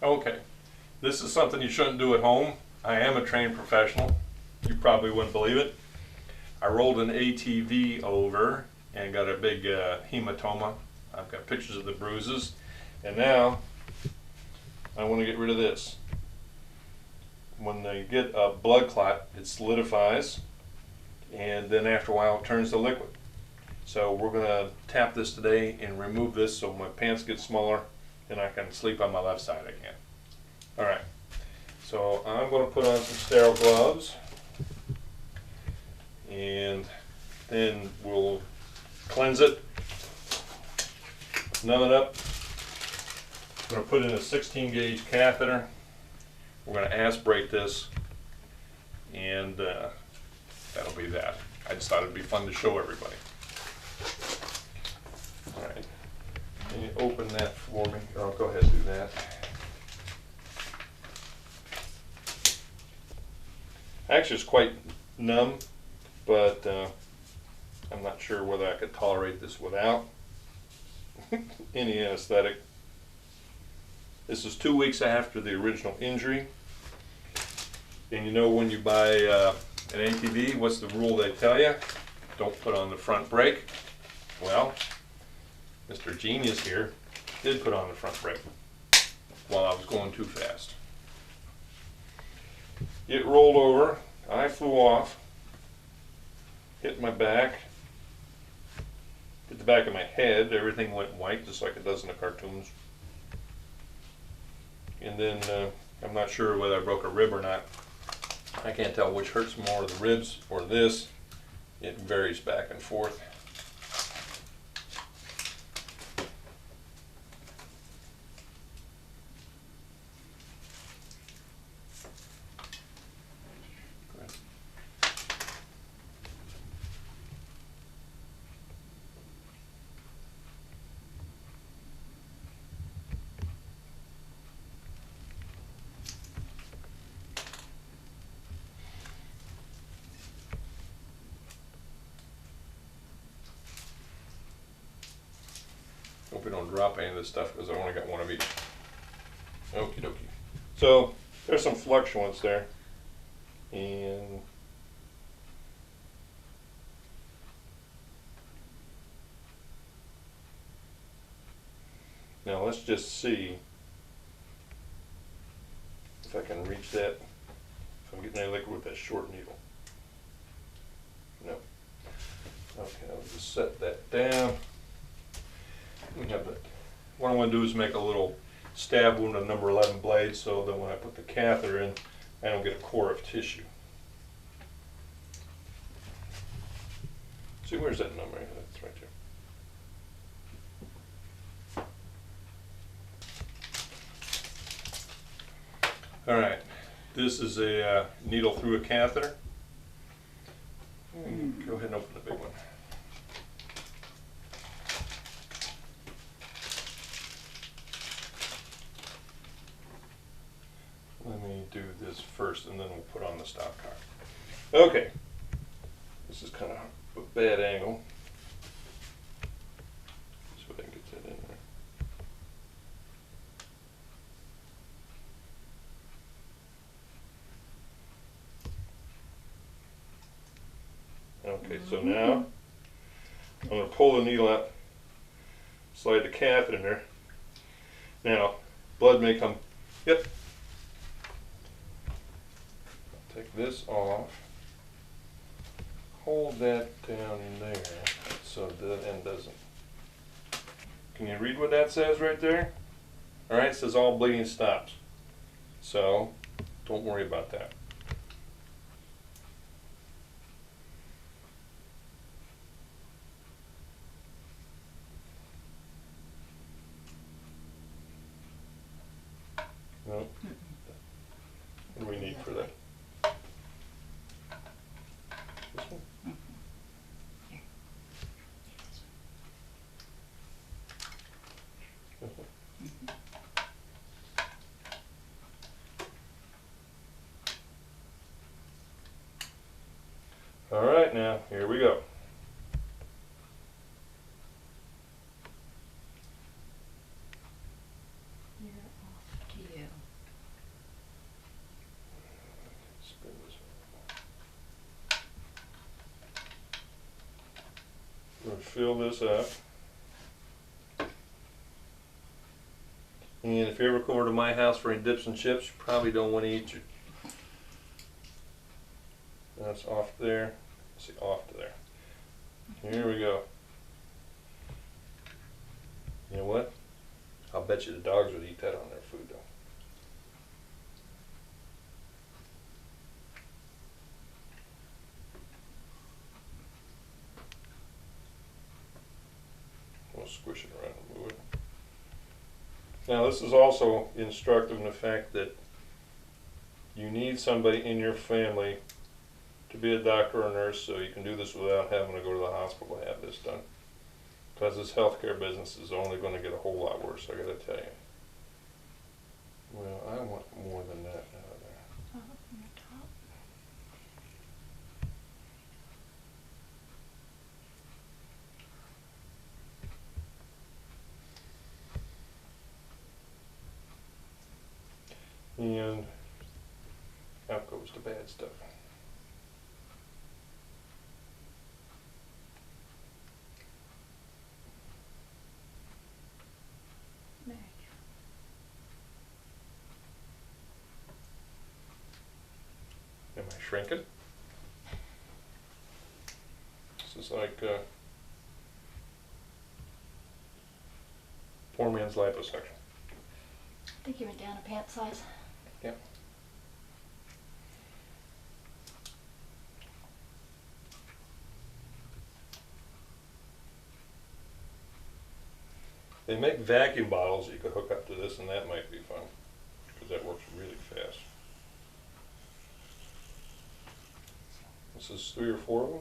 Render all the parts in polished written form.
Okay, this is something you shouldn't do at home. I am a trained professional. You probably wouldn't believe it. I rolled an ATV over and got a big hematoma. I've got pictures of the bruises. And now I want to get rid of this. When they get a blood clot, it solidifies, and then after a while it turns to liquid. So we're going to tap this today and remove this so my pants get smaller and I can sleep on my left side again. Alright, so I'm going to put on some sterile gloves, and then we'll cleanse it, numb it up. I'm going to put in a 16 gauge catheter. We're going to aspirate this, and that'll be that. I just thought it'd be fun to show everybody. Alright, can you open that for me? I'll go ahead and do that. Actually, it's quite numb, but I'm not sure whether I could tolerate this without any anesthetic. This is 2 weeks after the original injury. And you know, when you buy an ATV, what's the rule they tell you? Don't put on the front brake. Well, Mr. Genius here did put on the front brake while I was going too fast. It rolled over, I flew off, hit my back, hit the back of my head, everything went white just like it does in the cartoons. And then I'm not sure whether I broke a rib or not. I can't tell which hurts more, the ribs or this. It varies back and forth. Hope we don't drop any of this stuff because I only got one of each. Okie dokie. So there's some fluctuants there, and now let's just see if I can reach that, if I'm getting any liquid with that short needle. No. Okay, I'll just set that down. We have that. What I want to do is make a little stab wound on number 11 blade so that when I put the catheter in, I don't get a core of tissue. See, where's that number? That's right there. Alright, this is a needle through a catheter. Go ahead and open the big one. Let me do this first and then we'll put on the stop cock. Okay, this is kind of a bad angle. See if I can get that in there. Okay, so now I'm going to pull the needle out, slide the catheter in there. Now, blood may come, yep. Take this off, hold that down there so that end doesn't. Can you read what that says right there? Alright, it says all bleeding stops. So, don't worry about that. No? What do we need for that? This one? This one? All right, now here we go. You're off to you. fill this up. And if you ever come over to my house for any dips and chips, you probably don't want to eat your... That's off there. Let's see, off to there. Here we go. You know what? I'll bet you the dogs would eat that on their food, though. We'll squish it around and move it. Now, this is also instructive in the fact that you need somebody in your family to be a doctor or nurse, so you can do this without having to go to the hospital to have this done. Because this healthcare business is only going to get a whole lot worse, I gotta tell you. Well, I want more than that out of there. From the top. And out goes the bad stuff. There you Am I shrinking? This is like poor man's liposuction. go. I think you went down a pant size. Yep. They make vacuum bottles you could hook up to this, and that might be fun, because that works really fast. This is 3 or 4 of them.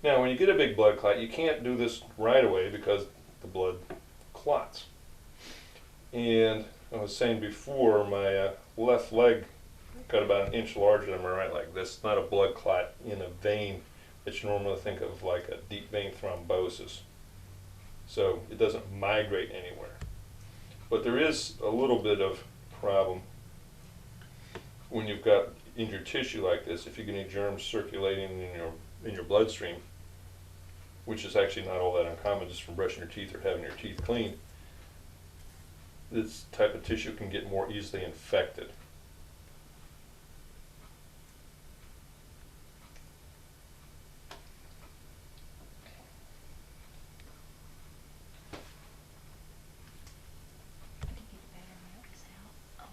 Now, when you get a big blood clot, you can't do this right away because the blood clots. And I was saying before, my left leg got about 1 inch larger than my right leg. This is not a blood clot in a vein that you normally think of like a deep vein thrombosis. So it doesn't migrate anywhere. But there is a little bit of problem when you've got injured tissue like this. If you get any germs circulating in your bloodstream, which is actually not all that uncommon just from brushing your teeth or having your teeth cleaned, this type of tissue can get more easily infected. I think it's better when it was out. Oh.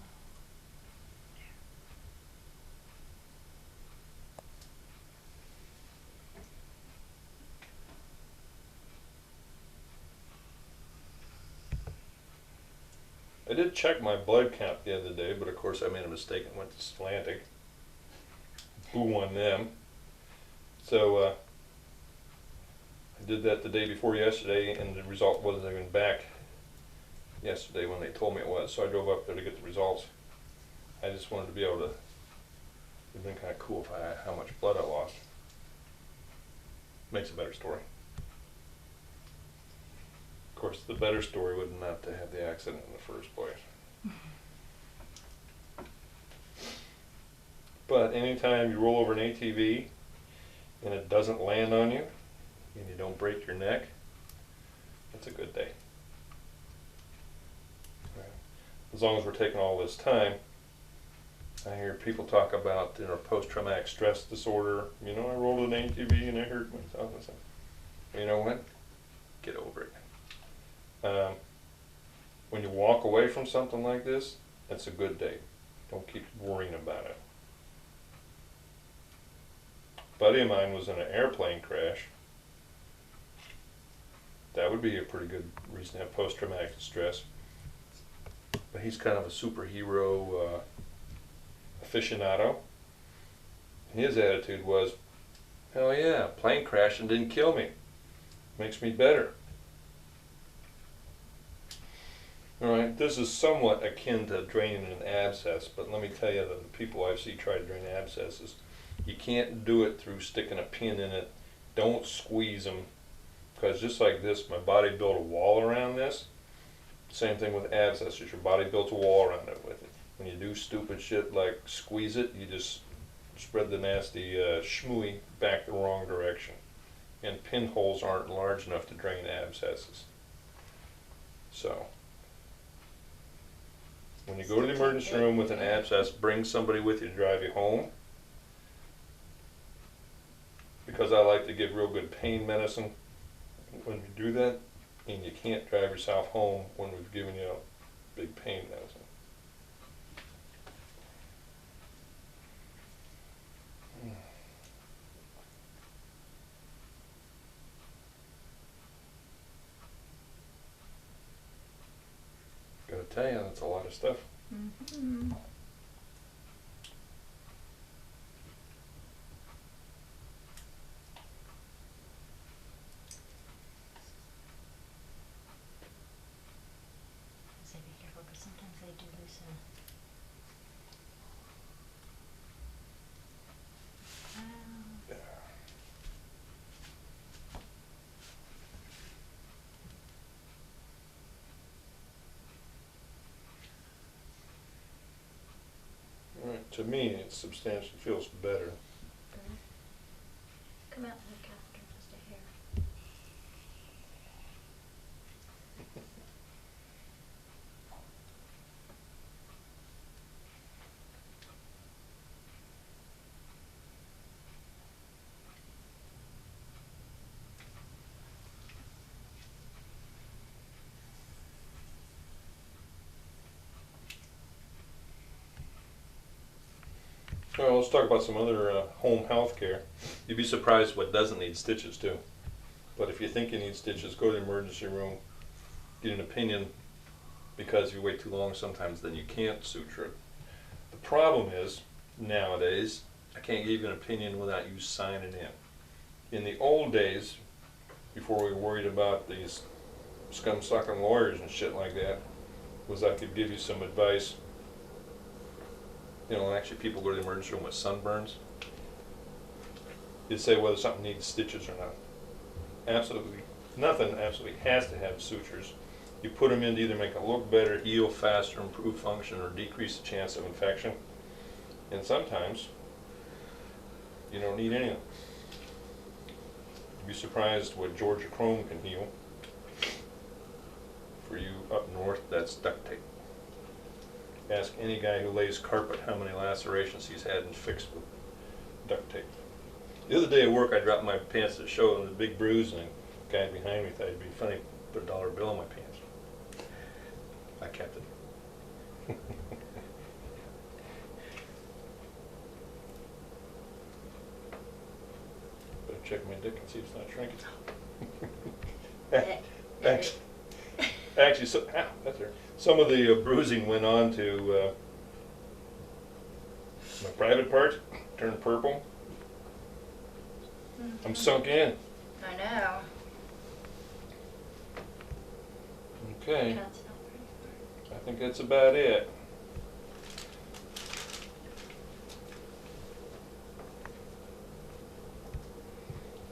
I did check my blood count the other day, but of course I made a mistake and went to Slantic. Boo on them. So I did that the day before yesterday, and the result wasn't even back yesterday when they told me it was. So I drove up there to get the results. I just wanted to be able to, it'd have been kind of cool if I had how much blood I lost. Makes a better story. Of course, the better story would not to have the accident in the first place. But anytime you roll over an ATV and it doesn't land on you and you don't break your neck, that's a good day. As long as we're taking all this time, I hear people talk about post-traumatic stress disorder. You know, I rolled an ATV and I hurt myself. You know what? Get over it. When you walk away from something like this, it's a good day. Don't keep worrying about it. A buddy of mine was in an airplane crash. That would be a pretty good reason to have post-traumatic stress. But he's kind of a superhero aficionado. His attitude was, hell yeah, plane crashing didn't kill me. Makes me better. Alright, this is somewhat akin to draining an abscess, but let me tell you that the people I see try to drain abscesses, you can't do it through sticking a pin in it. Don't squeeze them, because just like this, my body built a wall around this. Same thing with abscesses, your body builds a wall around it with it. When you do stupid shit like squeeze it, you just spread the nasty schmooey back the wrong direction. And pinholes aren't large enough to drain abscesses. So, when you go to the emergency room with an abscess, bring somebody with you to drive you home. Because I like to give real good pain medicine when we do that, and you can't drive yourself home when we've given you big pain medicine. Gotta tell you, that's a lot of stuff. Mm-hmm. Say be careful because sometimes they do loosen. Yeah. Right, to me, it substantially feels better. Come out to the catheter just a hair. Well, let's talk about some other home health care. You'd be surprised what doesn't need stitches too. But if you think you need stitches, go to the emergency room, get an opinion, because if you wait too long, sometimes then you can't suture it. The problem is, nowadays, I can't give you an opinion without you signing in. In the old days, before we worried about these scum-sucking lawyers and shit like that, was I could give you some advice. You know, actually people go to the emergency room with sunburns. You'd say whether something needs stitches or not. Absolutely nothing absolutely has to have sutures. You put them in to either make it look better, heal faster, improve function, or decrease the chance of infection. And sometimes you don't need any of them. You'd be surprised what Georgia chrome can heal. For you up north, that's duct tape. Ask any guy who lays carpet how many lacerations he's had and fixed with duct tape. The other day at work, I dropped my pants to show him the big bruise, and the guy behind me thought it'd be funny to put a dollar bill in my pants. I kept it. Better check my dick and see if it's not shrinking. Actually, so, that's her. Some of the bruising went on to my private part, turned purple. Mm-hmm. I'm sunk in. I know. Okay, That's not pretty far. I think that's about it.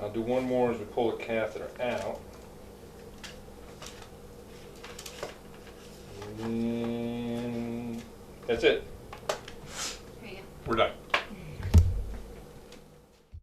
I'll do one more as we pull the catheter out. And that's it. Here you go. We're done.